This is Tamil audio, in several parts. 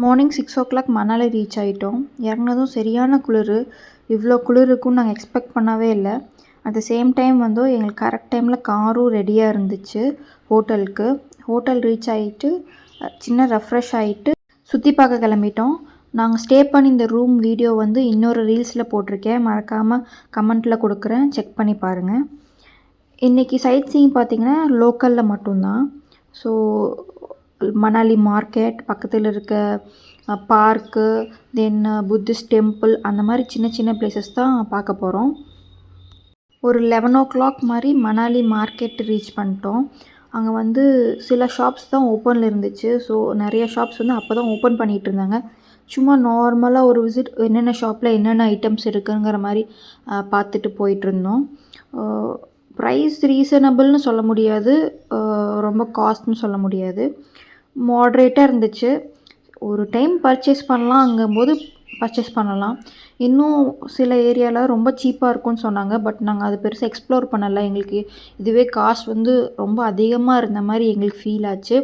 மார்னிங் 6:00 மணாலி ரீச் ஆகிட்டோம். இறங்குனதும் சரியான குளிர். இவ்வளோ குளிர் இருக்கும்னு நாங்கள் எக்ஸ்பெக்ட் பண்ணவே இல்லை. அட் த சேம் டைம் வந்து எங்களுக்கு கரெக்ட் டைமில் காரும் ரெடியாக இருந்துச்சு ஹோட்டலுக்கு. ஹோட்டல் ரீச் ஆகிட்டு சின்ன ரெஃப்ரெஷ் ஆகிட்டு சுற்றி பார்க்க கிளம்பிட்டோம். நாங்கள் ஸ்டே பண்ணி இந்த ரூம் வீடியோ வந்து இன்னொரு ரீல்ஸில் போட்டிருக்கேன். மறக்காமல் கமெண்ட்டில் கொடுக்குறேன், செக் பண்ணி பாருங்கள். இன்றைக்கி சைட் சீயிங் பார்த்திங்கன்னா லோக்கலில் மட்டும்தான். ஸோ மணாலி மார்க்கெட் பக்கத்தில் இருக்க பார்க்கு, தென் புத்திஸ்ட் டெம்பிள், அந்த மாதிரி சின்ன சின்ன பிளேசஸ் தான் பார்க்க போகிறோம். ஒரு 11:00 மாதிரி மணாலி மார்க்கெட் ரீச் பண்ணிட்டோம். அங்கே வந்து சில ஷாப்ஸ் தான் ஓப்பனில் இருந்துச்சு. ஸோ நிறைய ஷாப்ஸ் வந்து அப்போ தான் ஓப்பன் பண்ணிகிட்டு இருந்தாங்க. சும்மா நார்மலாக ஒரு விசிட், என்னென்ன ஷாப்பில் என்னென்ன ஐட்டம்ஸ் இருக்குங்கிற மாதிரி பார்த்துட்டு போயிட்டுருந்தோம். ப்ரைஸ் ரீசனபிள்னு சொல்ல முடியாது, ரொம்ப காஸ்ட்னு சொல்ல முடியாது, மாட்ரேட்டாக இருந்துச்சு. ஒரு டைம் பர்ச்சேஸ் பண்ணலாங்கும்போது பர்ச்சேஸ் பண்ணலாம். இன்னும் சில ஏரியாவில் ரொம்ப சீப்பாக இருக்கும்னு சொன்னாங்க. பட் நாங்கள் அது பெருசாக எக்ஸ்ப்ளோர் பண்ணலை. எங்களுக்கு இதுவே காஸ்ட் வந்து ரொம்ப அதிகமாக இருந்த மாதிரி எங்களுக்கு ஃபீல் ஆச்சு.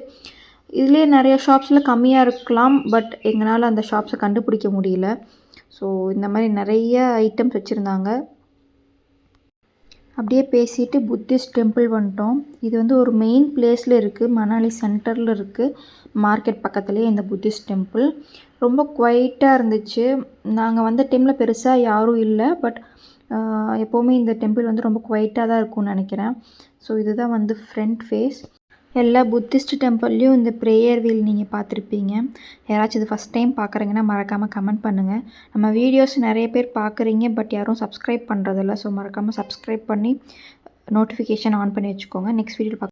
இதுலேயே நிறைய ஷாப்ஸில் கம்மியாக இருக்கலாம், பட் எங்களால் அந்த ஷாப்ஸை கண்டுபிடிக்க முடியல. ஸோ இந்த மாதிரி நிறைய ஐட்டம்ஸ் வச்சுருந்தாங்க. அப்படியே பேசிட்டு புத்திஸ்ட் டெம்பிள் வந்துட்டோம். இது வந்து ஒரு மெயின் பிளேஸில் இருக்குது, மணாலி சென்டரில் இருக்குது. மார்க்கெட் பக்கத்துலேயே இந்த புத்திஸ்ட் டெம்பிள் ரொம்ப குவைட்டாக இருந்துச்சு. நாங்கள் வந்த டைமில் பெருசாக யாரும் இல்லை, பட் எப்போவுமே இந்த டெம்பிள் வந்து ரொம்ப குவைட்டாக தான் இருக்கும்னு நினைக்கிறேன். ஸோ இதுதான் வந்து ஃப்ரண்ட் ஃபேஸ். எல்லா புத்திஸ்ட் டெம்பிள்லேயும் இந்த ப்ரேயர் வீல் நீங்கள் பார்த்துருப்பீங்க. யாராச்சும் இது ஃபஸ்ட் டைம் பார்க்குறீங்கன்னா மறக்காமல் கமெண்ட் பண்ணுங்கள். நம்ம வீடியோஸ் நிறைய பேர் பார்க்குறீங்க, பட் யாரும் சப்ஸ்கிரைப் பண்ணுறதில்ல. ஸோ மறக்காமல் சப்ஸ்கிரைப் பண்ணி நோட்டிஃபிகேஷன் ஆன் பண்ணி வச்சுக்கோங்க. Next video